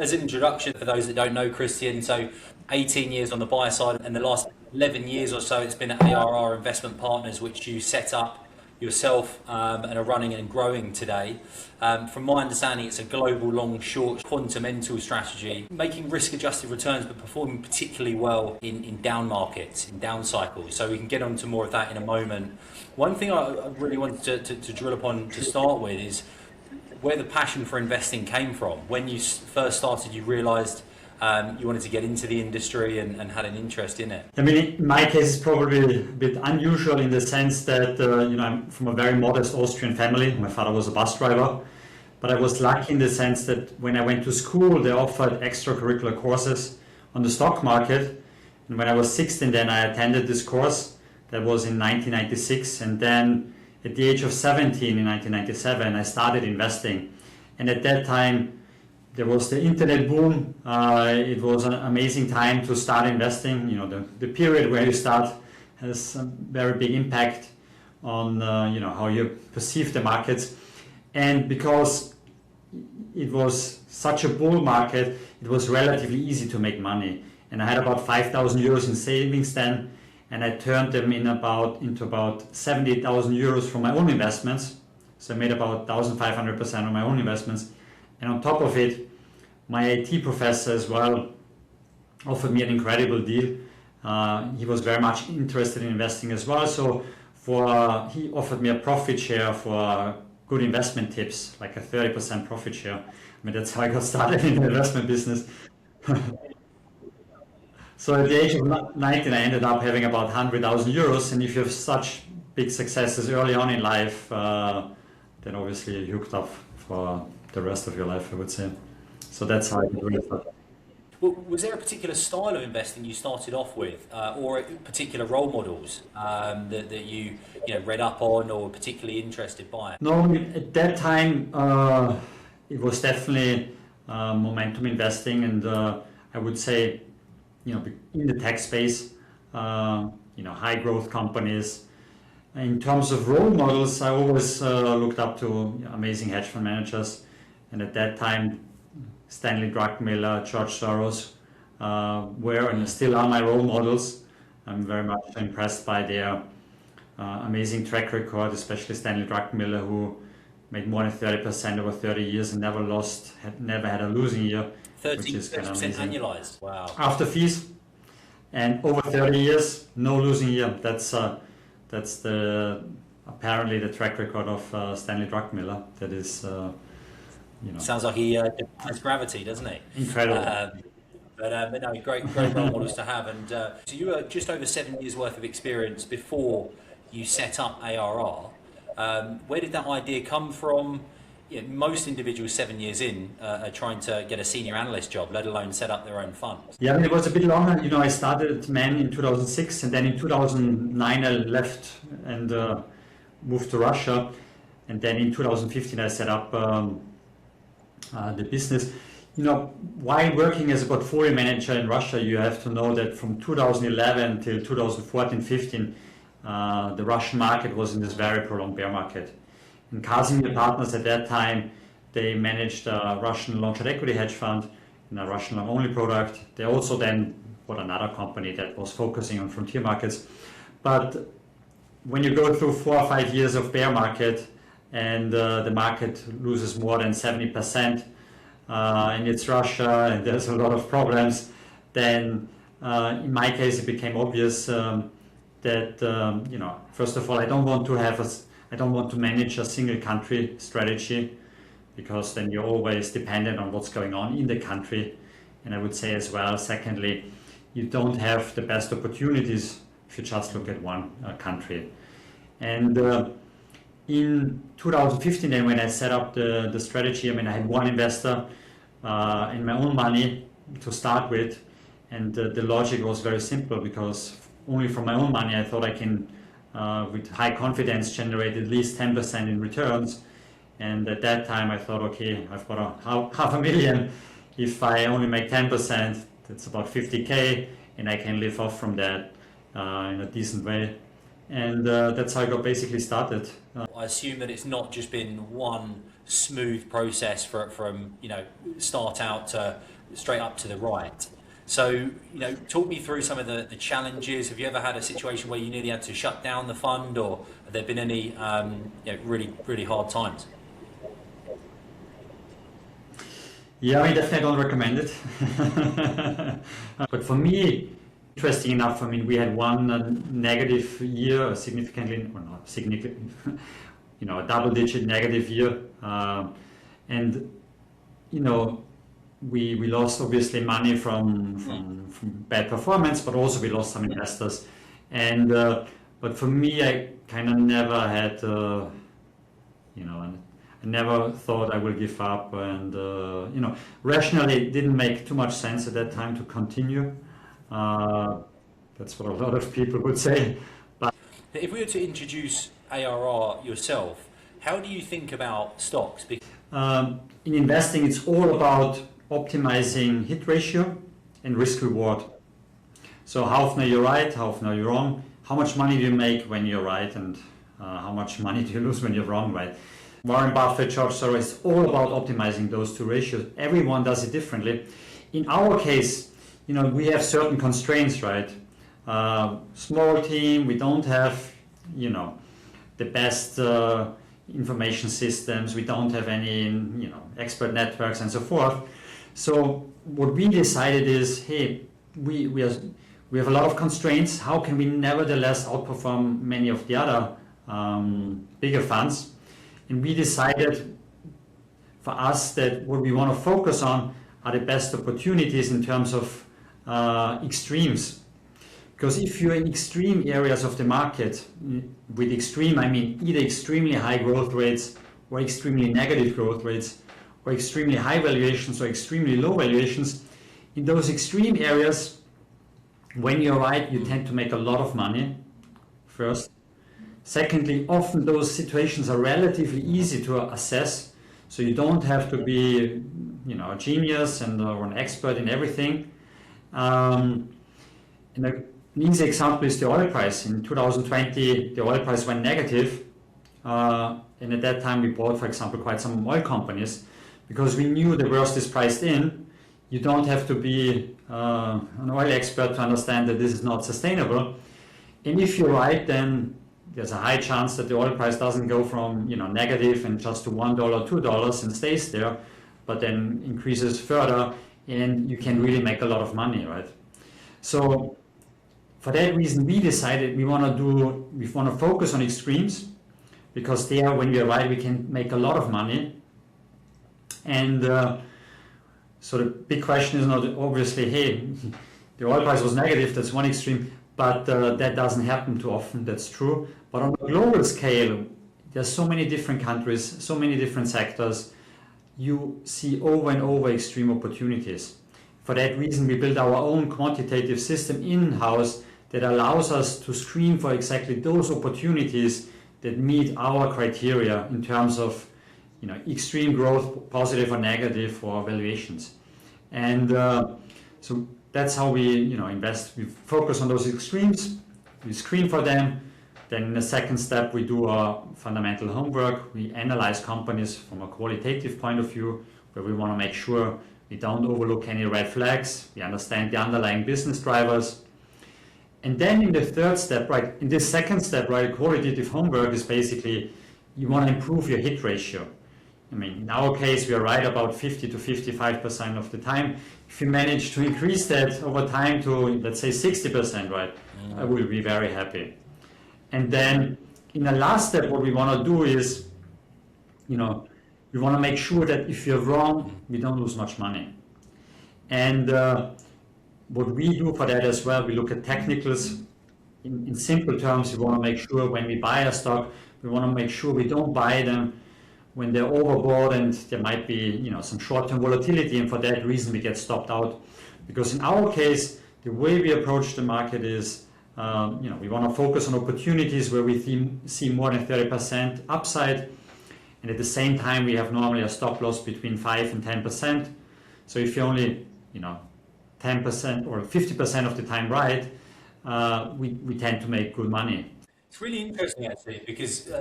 As an introduction, for those that don't know Christian, so 18 years on the buy side, and the last 11 years or so it's been at ARR Investment Partners, which you set up yourself and are running and growing today. From my understanding, it's a global long-short quantamental strategy, making risk-adjusted returns but performing particularly well in down markets, in down cycles. So we can get on to more of that in a moment. One thing I really wanted to drill upon to start with is where the passion for investing came from. When you first started, you realised you wanted to get into the industry and had an interest in it. I mean, in my case, it's probably a bit unusual in the sense that I'm from a very modest Austrian family. My father was a bus driver, but I was lucky in the sense that when I went to school, they offered extracurricular courses on the stock market. And when I was 16, then I attended this course. That was in 1996, and then at the age of 17 in 1997, I started investing. And at that time, there was the internet boom. It was an amazing time to start investing. The period where you start has a very big impact on how you perceive the markets. And because it was such a bull market, it was relatively easy to make money. And I had about 5,000 euros in savings then, and I turned them into about 70,000 euros from my own investments. So I made about 1,500% on my own investments. And on top of it, my IT professor as well offered me an incredible deal. He was very much interested in investing as well. So he offered me a profit share for good investment tips, like a 30% profit share. I mean, that's how I got started in the investment business. So at the age of 19, I ended up having about 100,000 euros. And if you have such big successes early on in life, then obviously you're hooked up for the rest of your life, I would say. So that's how I really started. Well, was there a particular style of investing you started off with, or particular role models that you read up on or were particularly interested by? No, at that time it was definitely momentum investing, and I would say, in the tech space, high growth companies. In terms of role models, I always looked up to amazing hedge fund managers, and at that time, Stanley Druckenmiller, George Soros were and still are my role models. I'm very much impressed by their amazing track record, especially Stanley Druckenmiller, who made more than 30% over 30 years and never had a losing year. 30% annualized. Wow. After fees, and over 30 years, no losing year. That's apparently the track record of Stanley Druckenmiller. That is. Sounds like he defies gravity, doesn't he? Incredible. But no, great role models to have. And so you were just over 7 years worth of experience before you set up ARR. Where did that idea come from? Most individuals 7 years in are trying to get a senior analyst job, let alone set up their own fund. Yeah, it was a bit longer. I started at Man in 2006, and then in 2009 I left and moved to Russia. And then in 2015 I set up the business. While working as a portfolio manager in Russia, you have to know that from 2011 till 2014-15, the Russian market was in this very prolonged bear market. And Casimir Partners at that time, they managed a Russian long-short equity hedge fund and a Russian long-only product. They also then bought another company that was focusing on frontier markets. But when you go through 4 or 5 years of bear market, and the market loses more than 70%, and it's Russia, and there's a lot of problems, then in my case it became obvious that first of all, I don't want to manage a single country strategy, because then you're always dependent on what's going on in the country. And I would say as well, secondly, you don't have the best opportunities if you just look at one country. And in 2015, then when I set up the strategy, I had one investor and my own money to start with, and the logic was very simple, because only from my own money I thought I can, with high confidence, generate at least 10% in returns. And at that time I thought, okay, I've got half a million. If I only make 10%, that's about 50K, and I can live off from that in a decent way. And that's how I got basically started. I assume that it's not just been one smooth process from start out to straight up to the right. So, talk me through some of the challenges. Have you ever had a situation where you nearly had to shut down the fund, or have there been any really, really hard times? Yeah, I definitely don't recommend it. But for me, interesting enough, I mean, we had one negative year, significantly, or not significant, a double-digit negative year, and we lost obviously money from bad performance, but also we lost some investors. And but for me, I kind of never had, I never thought I will give up, and rationally it didn't make too much sense at that time to continue. That's what a lot of people would say. But if we were to introduce ARR yourself, how do you think about stocks? In investing, it's all about optimizing hit ratio and risk reward. So how often are you right, how often are you wrong, how much money do you make when you're right, and how much money do you lose when you're wrong, right? Warren Buffett, George Soros, it's all about optimizing those two ratios. Everyone does it differently. In our case, we have certain constraints, right? Small team, we don't have, the best information systems, we don't have any, expert networks and so forth. So what we decided is, hey, we have a lot of constraints. How can we nevertheless outperform many of the other bigger funds? And we decided for us that what we want to focus on are the best opportunities in terms of extremes. Because if you're in extreme areas of the market, with extreme I mean either extremely high growth rates or extremely negative growth rates, or extremely high valuations or extremely low valuations, in those extreme areas, when you're right, you tend to make a lot of money, first. Secondly, often those situations are relatively easy to assess, so you don't have to be, a genius or an expert in everything. And an easy example is the oil price. In 2020, the oil price went negative, and at that time we bought, for example, quite some oil companies, because we knew the worst is priced in. You don't have to be an oil expert to understand that this is not sustainable. And if you're right, then there's a high chance that the oil price doesn't go from negative and just to $1, $2 and stays there, but then increases further, and you can really make a lot of money, right? So for that reason, we decided we want to focus on extremes, because there, when we're right, we can make a lot of money. And so the big question is not obviously, hey, the oil price was negative, that's one extreme, but that doesn't happen too often, that's true. But on a global scale, there's so many different countries, so many different sectors, you see over and over extreme opportunities. For that reason, we built our own quantitative system in-house that allows us to screen for exactly those opportunities that meet our criteria in terms of extreme growth, positive or negative, or valuations. And so that's how we invest. We focus on those extremes, we screen for them. Then in the second step, we do our fundamental homework. We analyze companies from a qualitative point of view, where we want to make sure we don't overlook any red flags. We understand the underlying business drivers. And then in the third step, right, in this second step, right, qualitative homework is basically you want to improve your hit ratio. I mean, in our case, we are right about 50 to 55% of the time. If you manage to increase that over time to, let's say, 60%, right, I will be very happy. And then in the last step, what we want to do is, we want to make sure that if you're wrong, we don't lose much money. And what we do for that as well, we look at technicals. In simple terms, we want to make sure when we buy a stock, we want to make sure we don't buy them when they're overbought and there might be some short-term volatility, and for that reason we get stopped out. Because in our case, the way we approach the market is, we want to focus on opportunities where we see more than 30% upside, and at the same time we have normally a stop loss between 5 and 10%. So if you're only 10% or 50% of the time right, we tend to make good money. It's really interesting actually because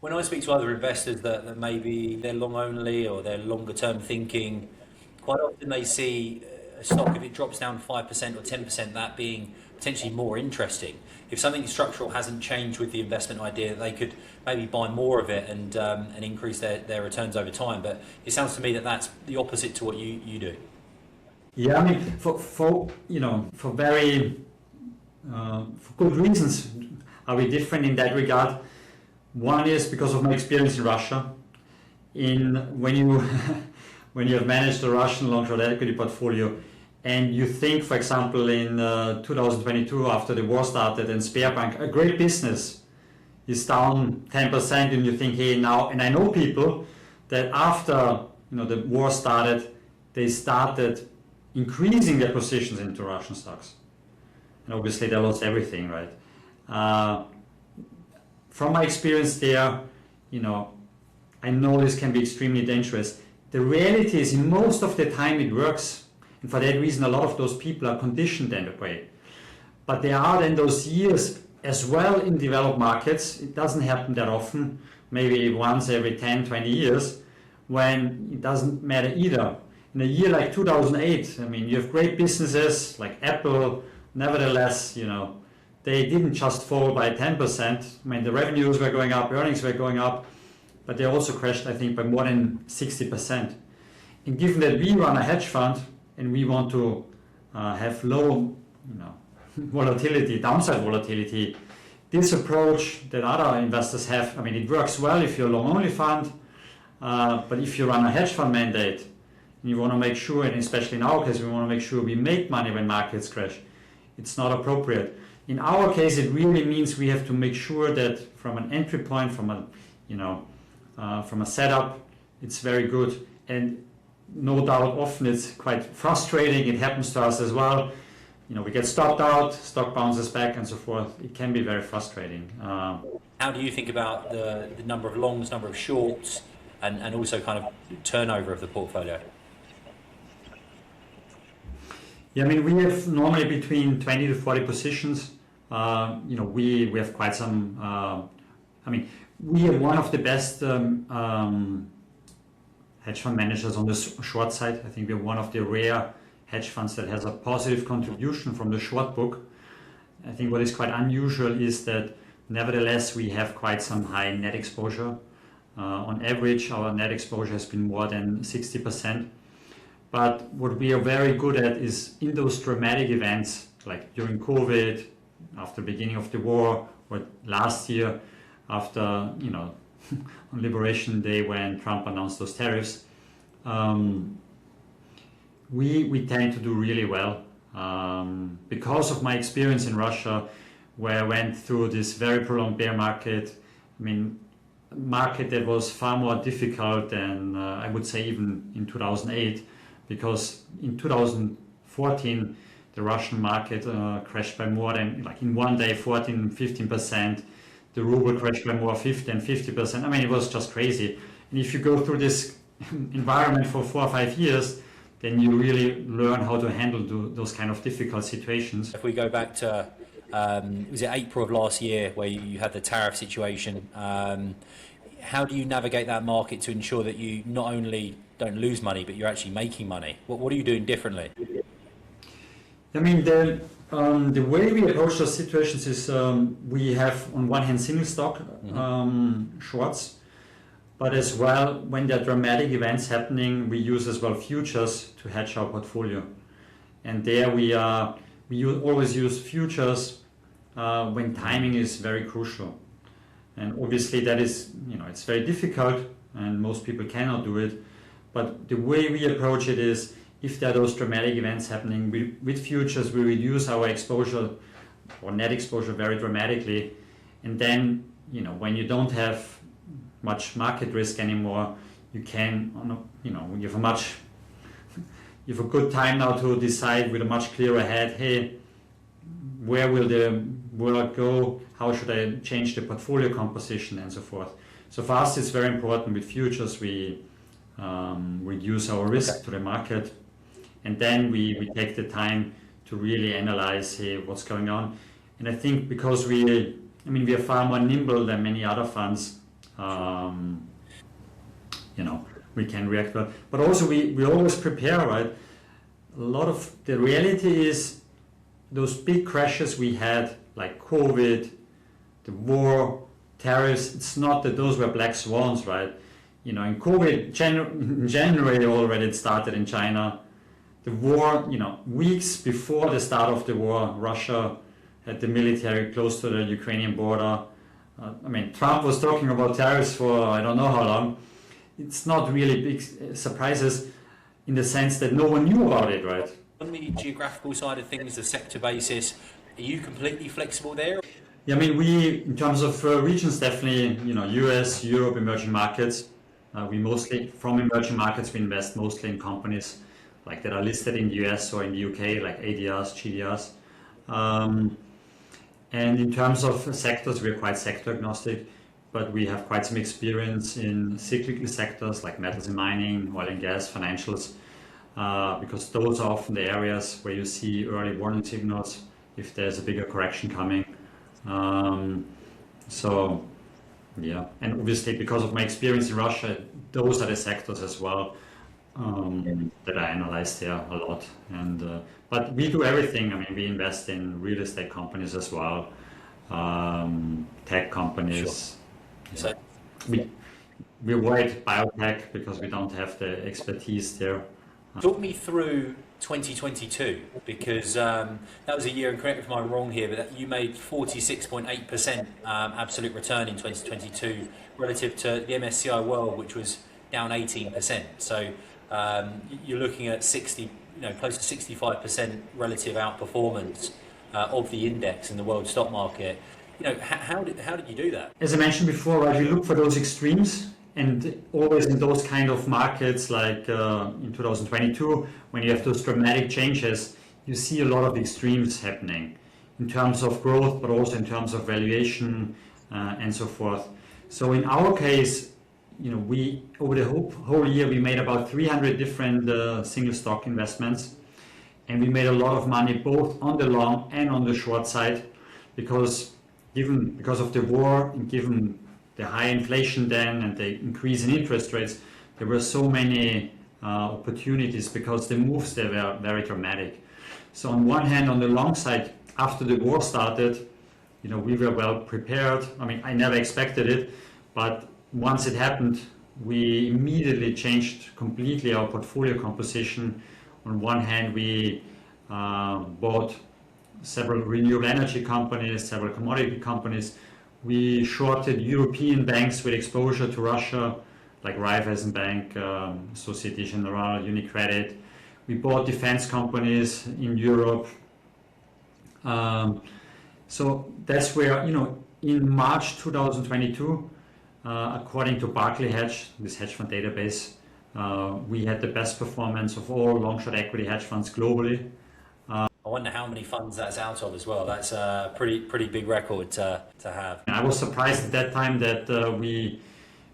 when I speak to other investors that maybe they're long only or they're longer term thinking, quite often they see a stock if it drops down 5% or 10%, that being potentially more interesting. If something structural hasn't changed with the investment idea, they could maybe buy more of it and increase their returns over time. But it sounds to me that that's the opposite to what you do. Yeah, I mean, for you know, for very for good reasons, are we different in that regard? One is because of my experience in Russia. In when you when you have managed a Russian long-short equity portfolio, and you think, for example, in 2022 after the war started, and Sberbank, a great business, is down 10%, and you think, hey, now, and I know people that after the war started, they started increasing their positions into Russian stocks, and obviously they lost everything, right? From my experience there, I know this can be extremely dangerous. The reality is, in most of the time, it works, and for that reason, a lot of those people are conditioned that way. But there are then those years as well in developed markets. It doesn't happen that often, maybe once every 10, 20 years, when it doesn't matter either. In a year like 2008, I mean, you have great businesses like Apple. Nevertheless, they didn't just fall by 10%. I mean, the revenues were going up, earnings were going up, but they also crashed, I think, by more than 60%. And given that we run a hedge fund and we want to have low, volatility, downside volatility, this approach that other investors have, I mean, it works well if you're a long-only fund, but if you run a hedge fund mandate, and you want to make sure, and especially in our case, we want to make sure we make money when markets crash, it's not appropriate. In our case, it really means we have to make sure that from an entry point, from a setup, it's very good. And no doubt, often it's quite frustrating. It happens to us as well. We get stopped out, stock bounces back, and so forth. It can be very frustrating. How do you think about the number of longs, number of shorts, and also kind of turnover of the portfolio? Yeah, I mean, we have normally between 20 to 40 positions. We have quite some. We are one of the best hedge fund managers on the short side. I think we're one of the rare hedge funds that has a positive contribution from the short book. I think what is quite unusual is that nevertheless we have quite some high net exposure. On average, our net exposure has been more than 60%. But what we are very good at is in those dramatic events, like during COVID, after the beginning of the war, or last year after, on Liberation Day when Trump announced those tariffs, we tend to do really well. Because of my experience in Russia, where I went through this very prolonged bear market, I mean, market that was far more difficult than I would say even in 2008, because in 2014 the Russian market crashed by more than, like in one day, 14-15%. The ruble crashed by more 50%. I mean, it was just crazy. And if you go through this environment for 4 or 5 years, then you really learn how to handle those kind of difficult situations. If we go back to, was it April of last year where you had the tariff situation? How do you navigate that market to ensure that you not only don't lose money, but you're actually making money? What are you doing differently? I mean, the way we approach those situations is we have on one hand single stock shorts, but as well when there are dramatic events happening, we use as well futures to hedge our portfolio. And there we always use futures when timing is very crucial. And obviously that is, it's very difficult and most people cannot do it. But the way we approach it is, if there are those dramatic events happening with futures, we reduce our exposure or net exposure very dramatically. And then, when you don't have much market risk anymore, you can, you have a good time now to decide with a much clearer head, hey, where will the world go? How should I change the portfolio composition and so forth? So for us, it's very important with futures, we reduce our risk to the market. And then we take the time to really analyze, hey, what's going on. And I think because we I mean, we are far more nimble than many other funds. We can react well. But also we always prepare, right? A lot of the reality is those big crashes we had, like COVID, the war, tariffs, it's not that those were black swans, right? In COVID, in January already it started in China. The war, weeks before the start of the war, Russia had the military close to the Ukrainian border. Trump was talking about tariffs for I don't know how long. It's not really big surprises in the sense that no one knew about it, right? On the geographical side of things, the sector basis, are you completely flexible there? Yeah, we, in terms of regions, definitely, US, Europe, emerging markets. We mostly, from emerging markets, we invest mostly in companies like that are listed in the US or in the UK, like ADRs, GDRs. And in terms of sectors, we're quite sector agnostic, but we have quite some experience in cyclical sectors like metals and mining, oil and gas, financials, because those are often the areas where you see early warning signals if there's a bigger correction coming. Yeah, and obviously because of my experience in Russia, those are the sectors as well that I analyze there a lot. And but we do everything. We invest in real estate companies as well, tech companies. Sure. Yeah. We avoid biotech because we don't have the expertise there. Talk me through 2022, because that was a year, and correct me if I'm wrong here, but that you made 46.8% absolute return in 2022 relative to the MSCI World, which was down 18%. So you're looking at 60, close to 65% relative outperformance of the index in the world stock market. How did you do that? As I mentioned before, right, you look for those extremes. And always in those kind of markets, like in 2022, when you have those dramatic changes, you see a lot of extremes happening in terms of growth, but also in terms of valuation and so forth. So in our case, we over the whole year we made about 300 different single stock investments, and we made a lot of money both on the long and on the short side, because of the war and given the high inflation then and the increase in interest rates, there were so many opportunities because the moves there were very dramatic. So on one hand, on the long side, after the war started, we were well prepared. I never expected it, but once it happened, we immediately changed completely our portfolio composition. On one hand, we bought several renewable energy companies, several commodity companies. We shorted European banks with exposure to Russia, like Raiffeisen Bank, Société Générale, UniCredit. We bought defense companies in Europe. So that's where, in March 2022, according to Barclay Hedge, this hedge fund database, we had the best performance of all long-short equity hedge funds globally. I wonder how many funds that's out of as well. That's a pretty big record to have. I was surprised at that time that we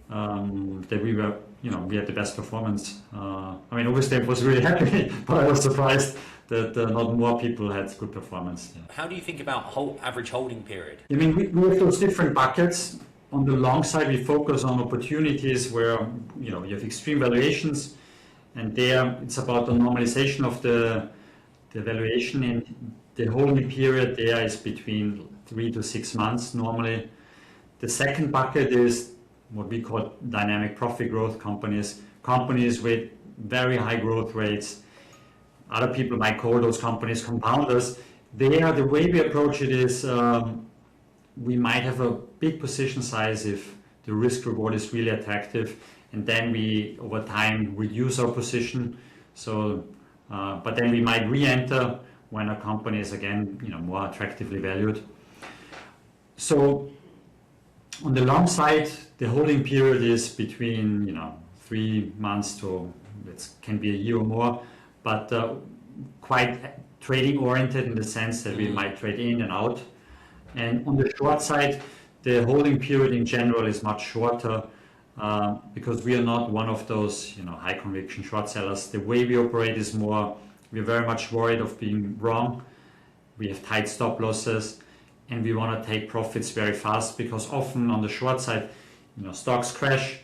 were, we had the best performance. Obviously I was really happy, but I was surprised that not more people had good performance. Yeah. How do you think about average holding period? We have those different buckets. On the long side, we focus on opportunities where you have extreme valuations, and there it's about the normalization of the valuation, and the holding period there is between 3 to 6 months normally. The second bucket is what we call dynamic profit growth companies with very high growth rates. Other people might call those companies compounders. There, the way we approach it is we might have a big position size if the risk reward is really attractive, and then we over time reduce our position. So but then we might re-enter when a company is again more attractively valued. So on the long side, the holding period is between 3 months to it can be a year or more, but quite trading oriented in the sense that we might trade in and out. And on the short side, the holding period in general is much shorter because we are not one of those high conviction short sellers. The way we operate is we're very much worried of being wrong. We have tight stop losses, and we want to take profits very fast, because often on the short side, stocks crash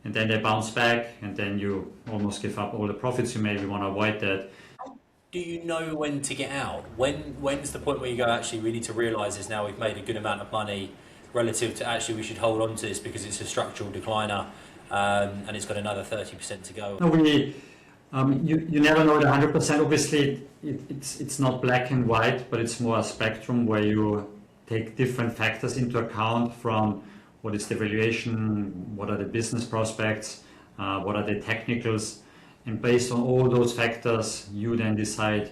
and then they bounce back and then you almost give up all the profits you made. We want to avoid that. Do you know when to get out? When's the point where you go, actually, we need to realise this now, we've made a good amount of money relative to actually we should hold on to this because it's a structural decliner, and it's got another 30% to go? No, you never know the 100%. Obviously, it's not black and white, but it's more a spectrum where you take different factors into account, from what is the valuation, what are the business prospects, what are the technicals, and based on all those factors, you then decide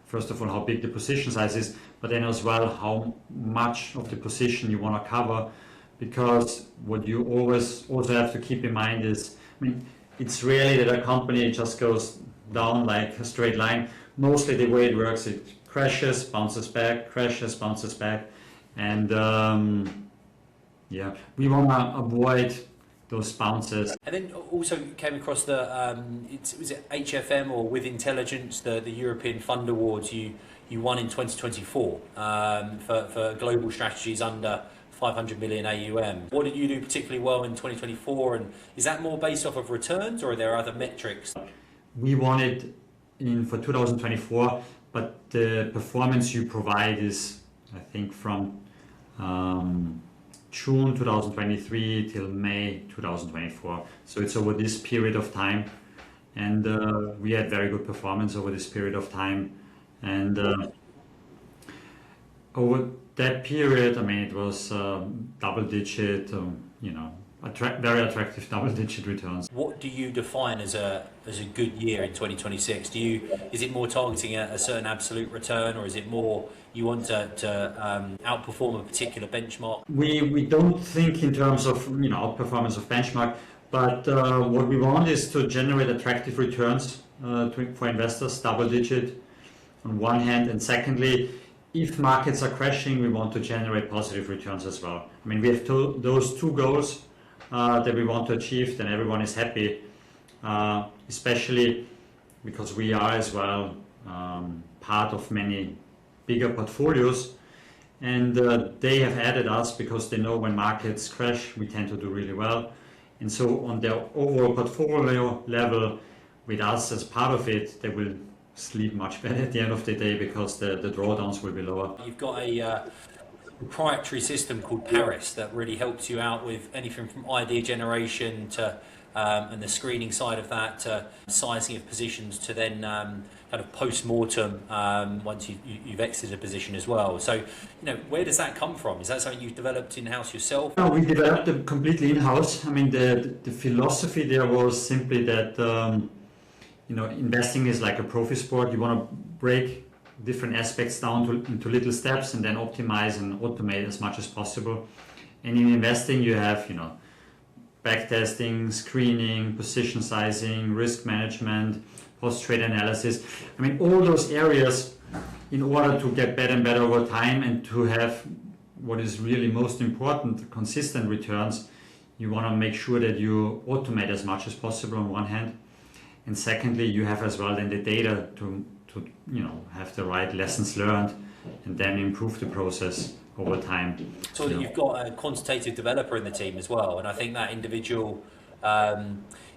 first of all, how big the position size is, but then as well, how much of the position you want to cover, because what you always also have to keep in mind is, it's rarely that a company just goes down like a straight line. Mostly the way it works, it crashes, bounces back, crashes, bounces back, and we want to avoid those bounces. And then also came across the was it HFM, or With Intelligence, the European Fund Awards you won in 2024 for global strategies under 500 million AUM. What did you do particularly well in 2024, and is that more based off of returns, or are there other metrics? We won it for 2024, but the performance you provide is, I think, from June 2023 till May 2024. So it's over this period of time, and we had very good performance over this period of time. And over that period, it was double-digit, very attractive double-digit returns. What do you define as a good year in 2026? Is it more targeting a certain absolute return, or is it more you want to outperform a particular benchmark? We don't think in terms of outperformance of benchmark, but what we want is to generate attractive returns for investors, double-digit on one hand, and secondly, if markets are crashing, we want to generate positive returns as well. We have those two goals that we want to achieve, then everyone is happy, especially because we are as well part of many bigger portfolios, and they have added us because they know when markets crash, we tend to do really well. And so on their overall portfolio level, with us as part of it, they will sleep much better at the end of the day because the drawdowns will be lower. You've got a proprietary system called Paris that really helps you out with anything from idea generation to and the screening side of that, to sizing of positions, to then kind of post-mortem once you've exited a position as well. So, where does that come from? Is that something you've developed in-house yourself? No, we developed it completely in-house. The philosophy there was simply that investing is like a profi sport. You want to break different aspects down into little steps and then optimize and automate as much as possible. And in investing, you have, backtesting, screening, position sizing, risk management, post-trade analysis. All those areas, in order to get better and better over time and to have what is really most important, consistent returns, you want to make sure that you automate as much as possible on one hand. And secondly, you have as well then the data to have the right lessons learned and then improve the process over time. So you've got a quantitative developer in the team as well, and I think that individual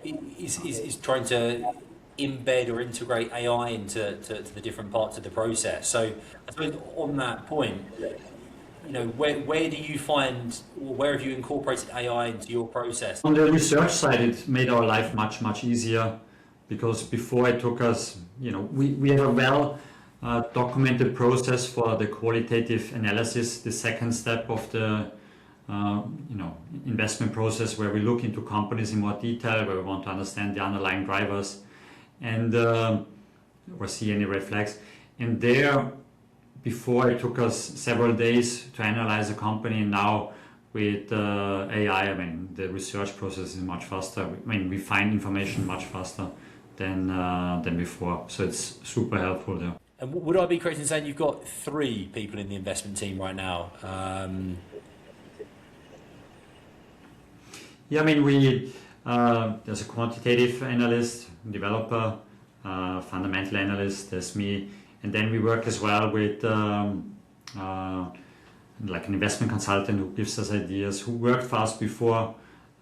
is trying to embed or integrate AI into the different parts of the process. So I suppose on that point, where do you find, or where have you incorporated AI into your process? On the research side, it made our life much easier, because before it took us, we have a well documented process for the qualitative analysis, the second step of the investment process, where we look into companies in more detail, where we want to understand the underlying drivers and or see any red flags. And there, before it took us several days to analyze a company, and now with AI, the research process is much faster. We find information much faster than before, so it's super helpful there. And would I be correct in saying you've got 3 people in the investment team right now? We there's a quantitative analyst, developer, fundamental analyst, there's me, and then we work as well with like an investment consultant who gives us ideas, who worked for us before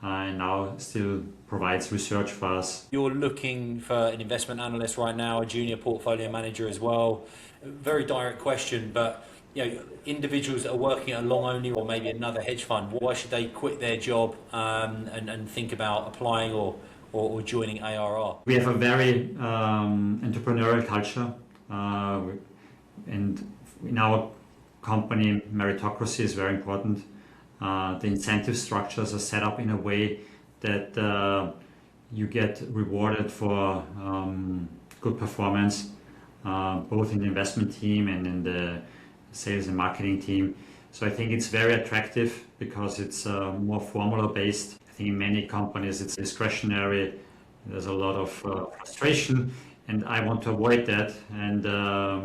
and now still provides research for us. You're looking for an investment analyst right now, a junior portfolio manager as well. Very direct question, but individuals that are working at a long only or maybe another hedge fund, why should they quit their job and think about applying or joining ARR? We have a very entrepreneurial culture, and in our company, meritocracy is very important. The incentive structures are set up in a way that you get rewarded for good performance, both in the investment team and in the sales and marketing team. So I think it's very attractive because it's more formula based. I think in many companies it's discretionary. There's a lot of frustration, and I want to avoid that. And I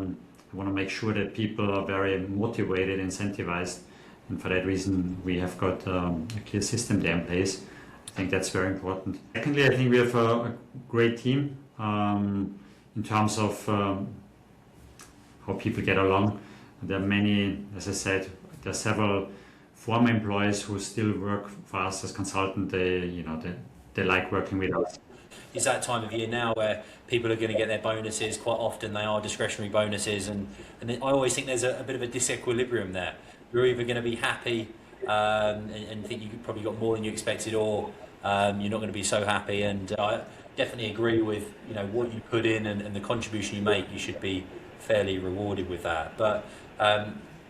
want to make sure that people are very motivated, incentivized. And for that reason, we have got a clear system there in place. I think that's very important. Secondly, I think we have a great team in terms of how people get along. There are many, as I said, there are several former employees who still work for us as consultant. They like working with us. It's that time of year now where people are going to get their bonuses. Quite often they are discretionary bonuses, and I always think there's a bit of a disequilibrium there. You're either going to be happy and think you probably got more than you expected, or you're not going to be so happy. And I definitely agree with what you put in and the contribution you make. You should be fairly rewarded with that. But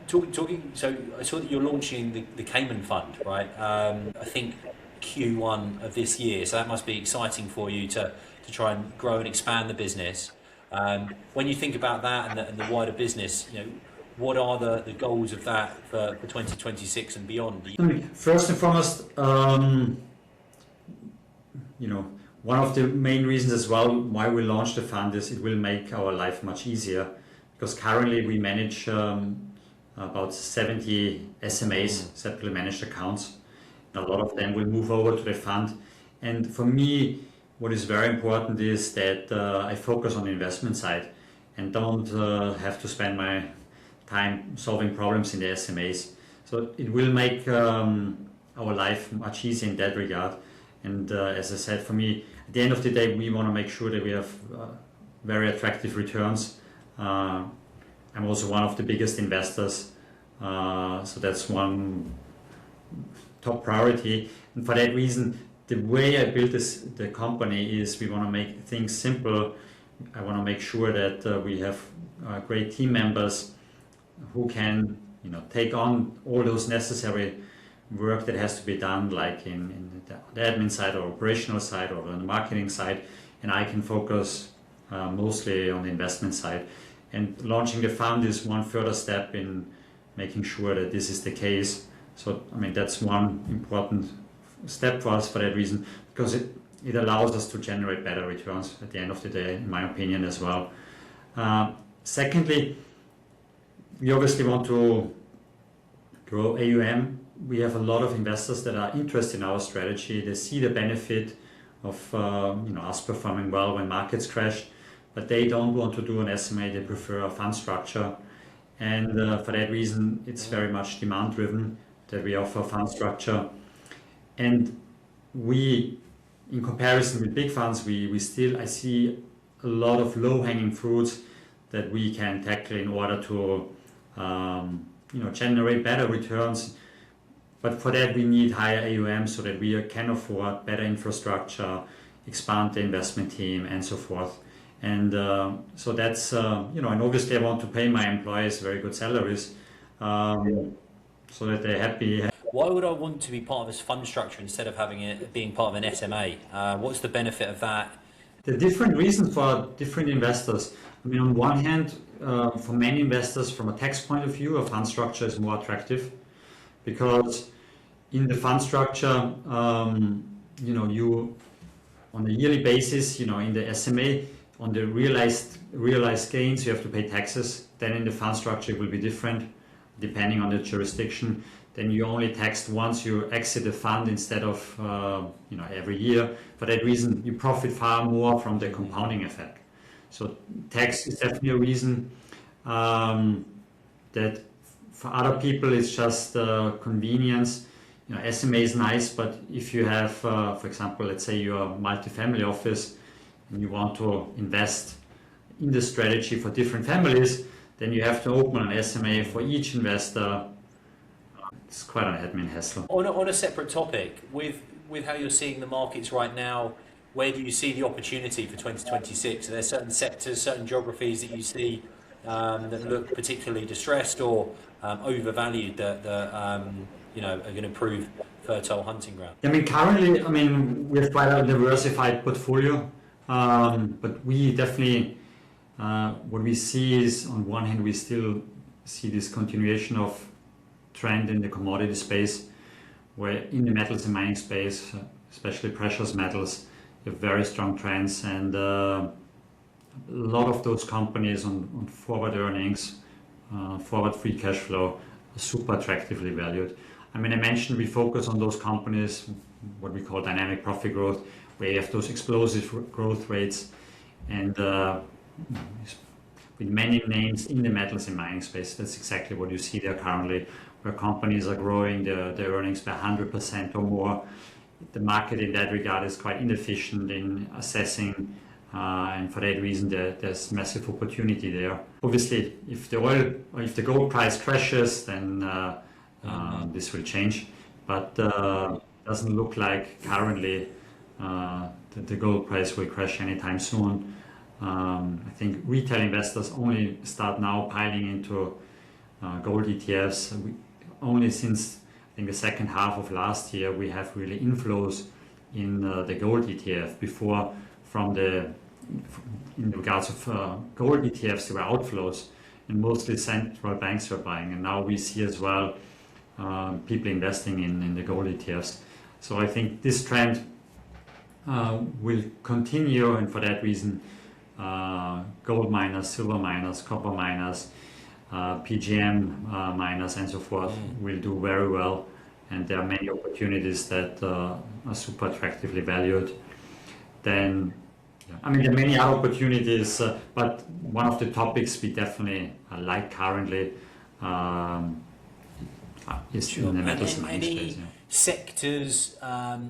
talking, so I saw that you're launching the Cayman Fund, right? I think Q1 of this year, so that must be exciting for you to try and grow and expand the business. When you think about that and the wider business, what are the goals of that for 2026 and beyond? First and foremost, one of the main reasons as well why we launched the fund is it will make our life much easier, because currently we manage about 70 SMAs, separately managed accounts. A lot of them will move over to the fund. And for me, what is very important is that I focus on the investment side and don't have to spend my time solving problems in the SMAs. So it will make our life much easier in that regard. And as I said, for me, at the end of the day, we want to make sure that we have very attractive returns. I'm also one of the biggest investors, so that's one top priority. And for that reason, the way I built the company is we want to make things simple. I want to make sure that we have great team members who can take on all those necessary work that has to be done, like in the admin side or operational side or on the marketing side, and I can focus mostly on the investment side. And launching the fund is one further step in making sure that this is the case. So that's one important step for us for that reason, because it allows us to generate better returns at the end of the day, in my opinion, as well. Secondly, we obviously want to grow AUM. We have a lot of investors that are interested in our strategy. They see the benefit of us performing well when markets crash, but they don't want to do an SMA. They prefer a fund structure, and for that reason, it's very much demand driven that we offer a fund structure. And we, in comparison with big funds, I see a lot of low-hanging fruits that we can tackle in order to generate better returns. But for that, we need higher AUM so that we can afford better infrastructure, expand the investment team, and so forth. And so that's, and obviously I want to pay my employees very good salaries so that they're happy. Why would I want to be part of this fund structure instead of being part of an SMA? What's the benefit of that? The different reasons for different investors. On one hand, for many investors, from a tax point of view, a fund structure is more attractive, because in the fund structure, you on a yearly basis, in the SMA, on the realized gains, you have to pay taxes. Then in the fund structure, it will be different depending on the jurisdiction. Then you only taxed once you exit the fund instead of every year. For that reason, you profit far more from the compounding effect. So tax is definitely a reason that for other people, it's just convenience. SMA is nice, but if you have, for example, let's say you're a multi-family office and you want to invest in the strategy for different families, then you have to open an SMA for each investor. It's quite an admin hassle. On a separate topic, with how you're seeing the markets right now, where do you see the opportunity for 2026? Are there certain sectors, certain geographies that you see that look particularly distressed or overvalued that are going to prove fertile hunting ground? Currently, we have quite a diversified portfolio, but we definitely, what we see is, on one hand, we still see this continuation of trend in the commodity space, where in the metals and mining space, especially precious metals, you have very strong trends, and a lot of those companies on forward earnings, forward free cash flow, are super attractively valued. I mentioned we focus on those companies, what we call dynamic profit growth, where you have those explosive growth rates, and with many names in the metals and mining space, that's exactly what you see there currently, where companies are growing their earnings by 100% or more. The market in that regard is quite inefficient in assessing, and for that reason there's massive opportunity there. Obviously, if the oil or if the gold price crashes, then this will change, but doesn't look like currently the gold price will crash anytime soon. I think retail investors only start now piling into gold ETFs. Only since I think the second half of last year we have really inflows in the gold ETF. Before, in regards of gold ETFs, there were outflows, and mostly central banks were buying, and now we see as well people investing in the gold ETFs. So I think this trend will continue, and for that reason gold miners, silver miners, copper miners, PGM miners and so forth will do very well, and there are many opportunities that are super attractively valued. Then there are many other opportunities, but one of the topics we definitely like currently is in the metals and mining space. Sectors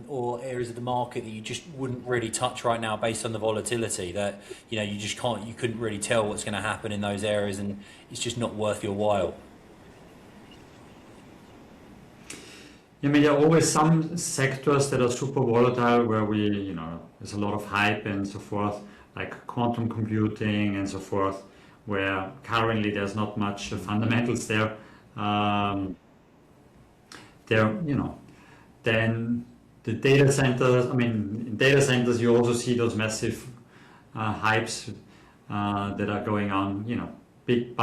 or areas of the market that you just wouldn't really touch right now based on the volatility, that you couldn't really tell what's going to happen in those areas, and it's just not worth your while? There are always some sectors that are super volatile where there's a lot of hype and so forth, like quantum computing and so forth, where currently there's not much fundamentals there. Then the data centers, in data centers you also see those massive hypes that are going on, big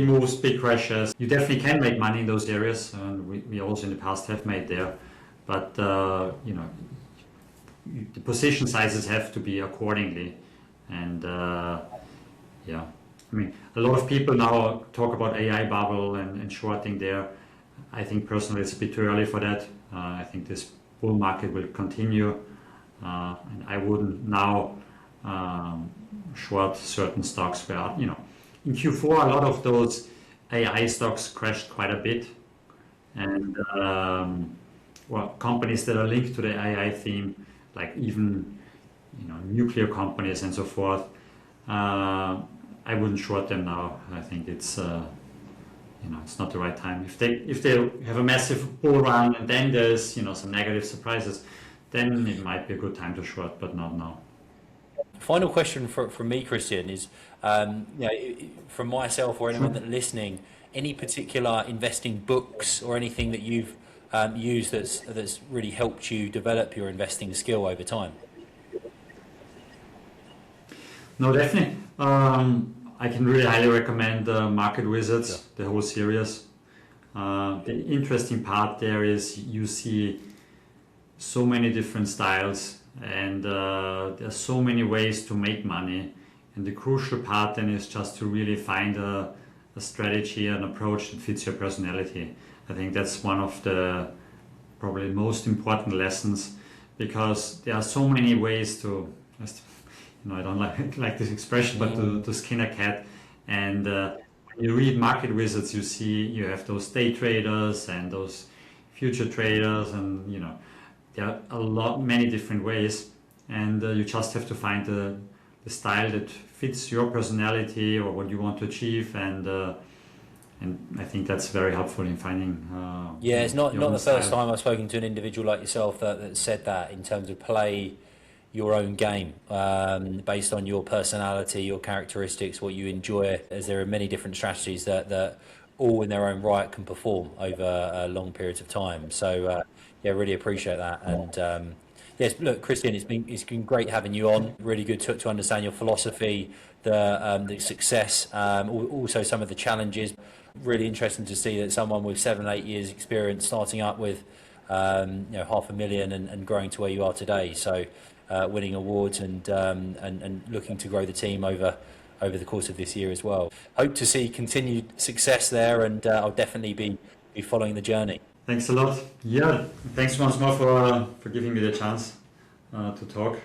moves, big crashes. You definitely can make money in those areas, and we also in the past have made there, but the position sizes have to be accordingly, and a lot of people now talk about AI bubble and shorting there. I think personally it's a bit too early for that. I think this bull market will continue, and I wouldn't now short certain stocks where, in Q4 a lot of those AI stocks crashed quite a bit, and companies that are linked to the AI theme, like even nuclear companies and so forth, I wouldn't short them now. I think it's it's not the right time. If they have a massive bull run and then there's some negative surprises, then it might be a good time to short, but not now. Final question from me, Christian, is from myself or anyone that's listening, any particular investing books or anything that you've used that's really helped you develop your investing skill over time? No, definitely. I can really highly recommend Market Wizards, the whole series. The interesting part there is you see so many different styles, and there are so many ways to make money. And the crucial part then is just to really find a strategy, an approach that fits your personality. I think that's one of the probably most important lessons, because there are so many ways to, I don't like this expression, but to skin a cat. And when You read market wizards, you see you have those day traders and those future traders, and there are many different ways, and you just have to find the style that fits your personality or what you want to achieve, and I think that's very helpful in finding. Yeah, it's not your not own the first style. time I've spoken to an individual like yourself that said that in terms of play your own game based on your personality, your characteristics, what you enjoy, as there are many different strategies that all in their own right can perform over long periods of time. So yeah, really appreciate that. And yes, look, Christian, it's been great having you on. Really good to understand your philosophy, the success, also some of the challenges. Really interesting to see that someone with 7-8 years experience starting up with 500,000 and growing to where you are today. So winning awards and looking to grow the team over the course of this year as well. Hope to see continued success there, and I'll definitely be following the journey. Thanks a lot. Yeah, thanks once more for giving me the chance to talk.